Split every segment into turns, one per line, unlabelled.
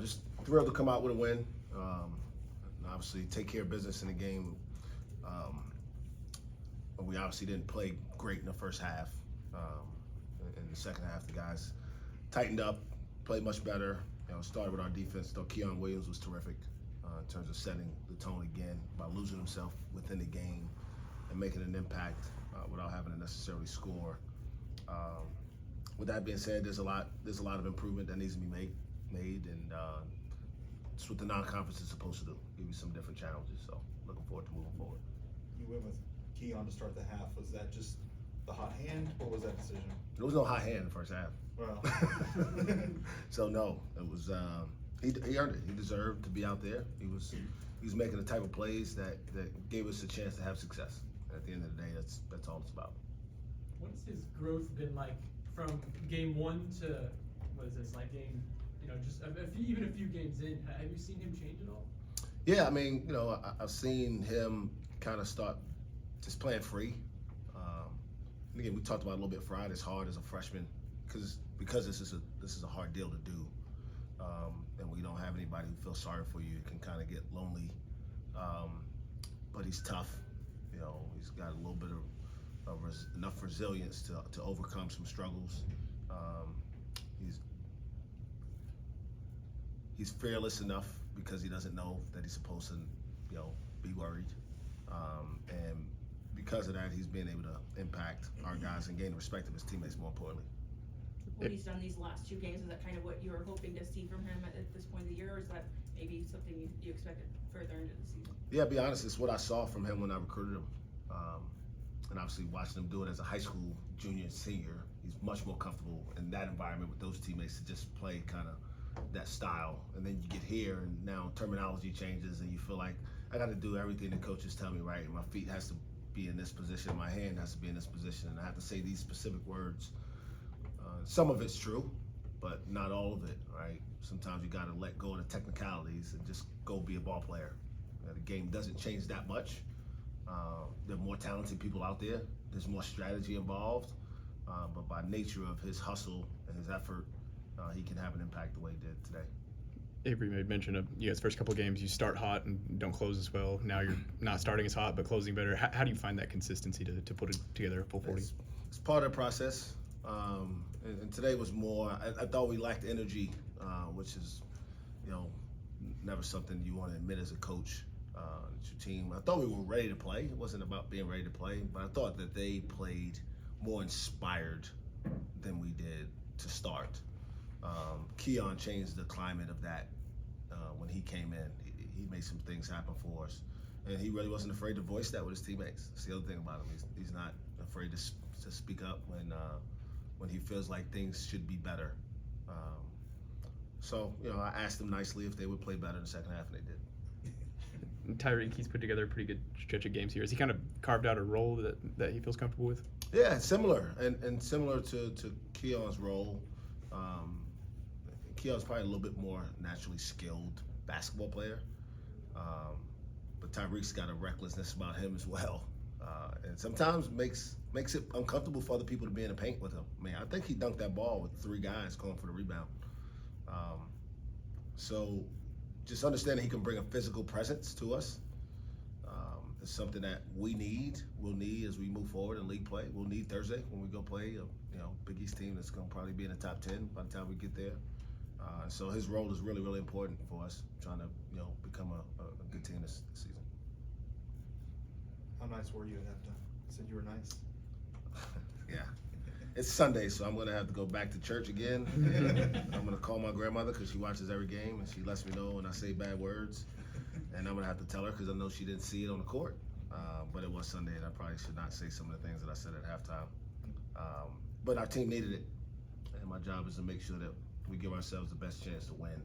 Just thrilled to come out with a win. And obviously, take care of business in the game. Um, but we obviously didn't play great in the first half. In the second half, the guys tightened up, played much better. Started with our defense. Though Keon Williams was terrific in terms of setting the tone again by losing himself within the game and making an impact without having to necessarily score. Um, with that being said, there's a lot of improvement that needs to be made, and it's what the non-conference is supposed to do. Give you some different challenges. So looking forward to moving forward.
You went with Keon to start the half. Was that just the hot hand, or was that decision?
There was no hot hand in the first half.
Well,
So no, it was he earned it. He deserved to be out there. He was making the type of plays that gave us a chance to have success. At the end of the day, that's all it's about.
What has his growth been like from game one to what is this, like game, just even a few games in? Have you seen him change at all?
Yeah, I mean, I've seen him kind of start just playing free. And again, we talked about it a little bit Friday. It's hard as a freshman because this is a hard deal to do, and we don't have anybody who feels sorry for you. It can kind of get lonely, but he's tough. He's got a little bit of enough resilience to overcome some struggles. He's fearless enough because he doesn't know that he's supposed to, be worried, and because of that, he's been able to impact our guys and gain the respect of his teammates. More importantly.
What he's done these last two games, is that kind of what you were hoping to see from him at this point of the year, or is that maybe something you expected further into the season?
Yeah, to be honest, it's what I saw from him when I recruited him. And obviously watching him do it as a high school junior and senior, he's much more comfortable in that environment with those teammates to just play kind of that style. And then you get here and now terminology changes and you feel like I got to do everything the coaches tell me, right? My feet has to be in this position, my hand has to be in this position, and I have to say these specific words. Some of it's true, but not all of it, right? Sometimes you got to let go of the technicalities and just go be a ball player. The game doesn't change that much. There are more talented people out there. There's more strategy involved, but by nature of his hustle and his effort, he can have an impact the way he did today.
Avery made mention of you guys' first couple of games, you start hot and don't close as well. Now you're not starting as hot, but closing better. How do you find that consistency to put it together a full 40?
It's part of the process. And today was more, I thought we lacked energy, which is, never something you want to admit as a coach. It's your team. I thought we were ready to play. It wasn't about being ready to play, but I thought that they played more inspired than we did to start. Keon changed the climate of that when he came in. He made some things happen for us, and he really wasn't afraid to voice that with his teammates. That's the other thing about him. He's not afraid to speak up when he feels like things should be better. So I asked them nicely if they would play better in the second half, and they did.
Tyreek, he's put together a pretty good stretch of games here. Has he kind of carved out a role that he feels comfortable with?
Yeah, similar, and similar to Keon's role. Keon's probably a little bit more naturally skilled basketball player, but Tyreek's got a recklessness about him as well, and sometimes makes it uncomfortable for other people to be in the paint with him. I mean, I think he dunked that ball with 3 guys going for the rebound. So just understanding he can bring a physical presence to us is something that we'll need as we move forward in league play. We'll need Thursday when we go play a Big East team that's going to probably be in the top 10 by the time we get there. So his role is really, really important for us, trying to become a good team this season.
How nice were you at halftime? You said you were nice.
Yeah. It's Sunday, so I'm going to have to go back to church again. And I'm going to call my grandmother because she watches every game, and she lets me know when I say bad words. And I'm going to have to tell her because I know she didn't see it on the court. But it was Sunday, and I probably should not say some of the things that I said at halftime. But our team needed it, and my job is to make sure that we give ourselves the best chance to win.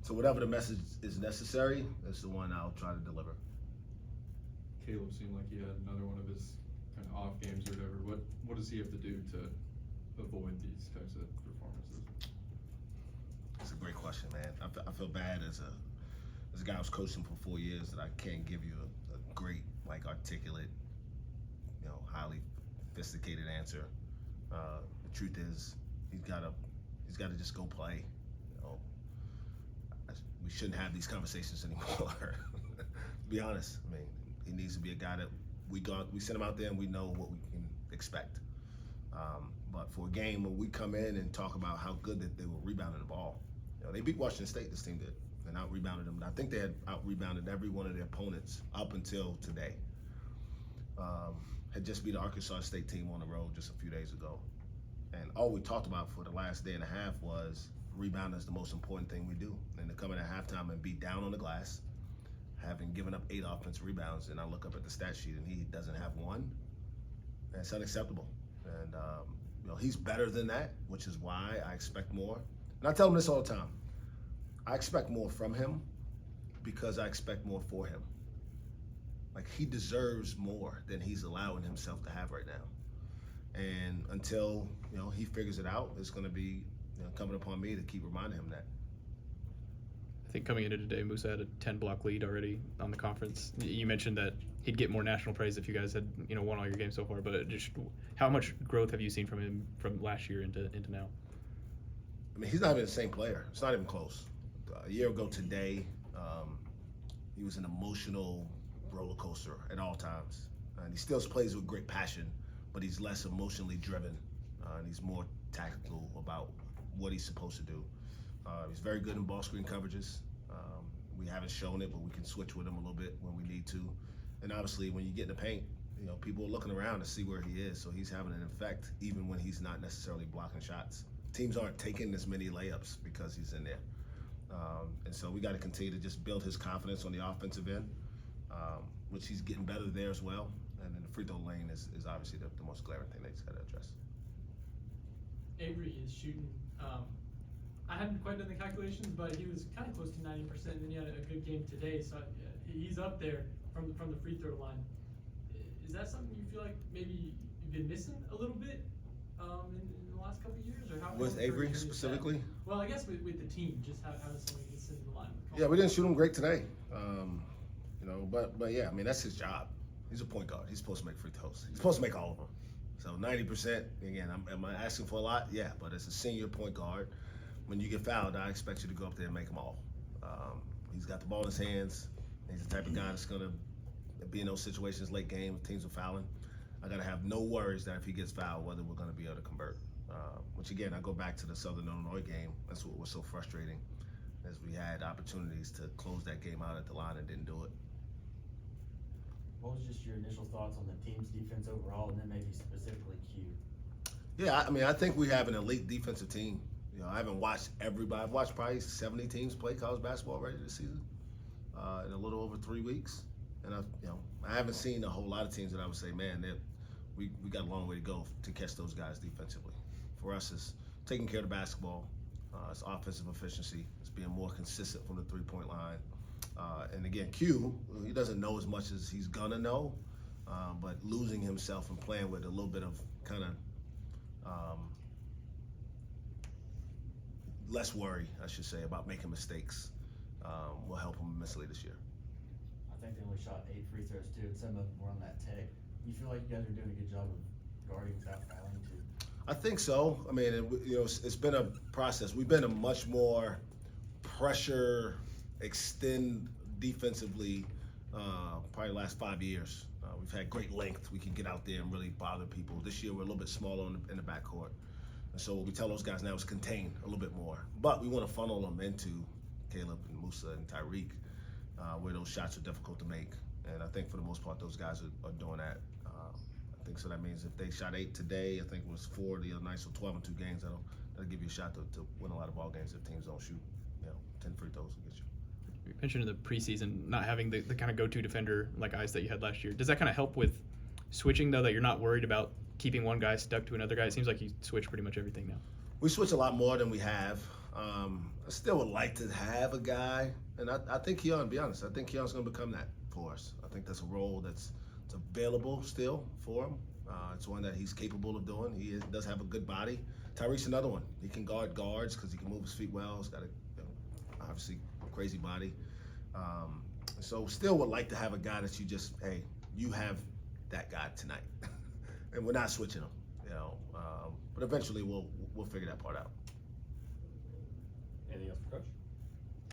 So whatever the message is necessary, that's the one I'll try to deliver.
Caleb seemed like he had another one of his kind of off games or whatever. What does he have to do to avoid these types of performances?
That's a great question, man. I feel bad as a guy who's coached him for 4 years that I can't give you a great, articulate, highly sophisticated answer. The truth is, he's got to just go play. we shouldn't have these conversations anymore. To be honest, I mean, he needs to be a guy that we send him out there and we know what we can expect. But for a game where we come in and talk about how good that they were rebounding the ball, they beat Washington State. This team did, and out rebounded them. I think they had out rebounded every one of their opponents up until today. Had just beat the Arkansas State team on the road just a few days ago, and all we talked about for the last day and a half was rebounding is the most important thing we do. And to come in at halftime and be down on the glass, having given up 8 offensive rebounds, and I look up at the stat sheet and he doesn't have one, that's unacceptable. And he's better than that, which is why I expect more. And I tell him this all the time. I expect more from him because I expect more for him. Like, he deserves more than he's allowing himself to have right now. And until, he figures it out, it's going to be coming upon me to keep reminding him that.
I think coming into today, Musa had a 10-block lead already on the conference. You mentioned that he'd get more national praise if you guys had, won all your games so far. But just how much growth have you seen from him from last year into now?
I mean, he's not even the same player. It's not even close. A year ago today, he was an emotional roller coaster at all times. And he still plays with great passion, but he's less emotionally driven. And he's more tactical about what he's supposed to do. He's very good in ball screen coverages. We haven't shown it, but we can switch with him a little bit when we need to. And obviously, when you get in the paint, people are looking around to see where he is. So he's having an effect even when he's not necessarily blocking shots. Teams aren't taking as many layups because he's in there. And so we got to continue to just build his confidence on the offensive end, which he's getting better there as well. And then the free throw lane is obviously the most glaring thing that he's got to address.
Avery is shooting. I hadn't quite done the calculations, but he was kind of close to 90%, and then he had a good game today, so he's up there from the free throw line. Is that something you feel like maybe you've been missing a little bit in the last couple of years, or how?
With Avery specifically?
Well, I guess with the team, just how does someone get sent to the line?
Yeah, we didn't shoot him great today. But yeah, I mean, that's his job. He's a point guard. He's supposed to make free throws. He's supposed to make all of them. So 90%, again, am I asking for a lot? Yeah, but as a senior point guard, when you get fouled, I expect you to go up there and make them all. He's got the ball in his hands. He's the type of guy that's going to be in those situations late game if teams are fouling. I got to have no worries that if he gets fouled, whether we're going to be able to convert. Which, again, I go back to the Southern Illinois game. That's what was so frustrating, as we had opportunities to close that game out at the line and didn't do it.
What was just your initial thoughts on the team's defense overall, and then maybe specifically Q?
Yeah, I mean, I think we have an elite defensive team. I haven't watched everybody. I've watched probably 70 teams play college basketball already this season in a little over 3 weeks. And I haven't seen a whole lot of teams that I would say, man, we got a long way to go to catch those guys defensively. For us, it's taking care of the basketball. It's offensive efficiency. It's being more consistent from the three-point line. And again, Q, he doesn't know as much as he's gonna know, but losing himself and playing with a little bit of kind of less worry, I should say, about making mistakes will help him immensely this year.
I think they only shot 8 free throws too, and some of them were on that tech. You feel like you guys are doing a good job of guarding without fouling too?
I think so. I mean, it's been a process. We've been a much more pressure, extend defensively, probably the last 5 years. We've had great length. We can get out there and really bother people. This year we're a little bit smaller in the backcourt. And so what we tell those guys now is contain a little bit more. But we want to funnel them into Caleb and Musa and Tyreek, where those shots are difficult to make. And I think for the most part, those guys are doing that. I think so. That means if they shot 8 today, I think it was 4 the other night, so 12 in 2 games, that'll give you a shot to win a lot of ball games if teams don't shoot 10 free throws against you.
You mentioned in the preseason not having the kind of go-to defender like Ice that you had last year. Does that kind of help with switching, though, that you're not worried about keeping one guy stuck to another guy? It seems like you switch pretty much everything now.
We switch a lot more than we have. I still would like to have a guy, and I think Keon, to be honest, I think Keon's going to become that for us. I think that's a role that's available still for him. It's one that he's capable of doing. He does have a good body. Tyreek's another one. He can guard guards because he can move his feet well. He's got obviously crazy body. So still would like to have a guy that you have that guy tonight. And we're not switching them, but eventually we'll figure that part out.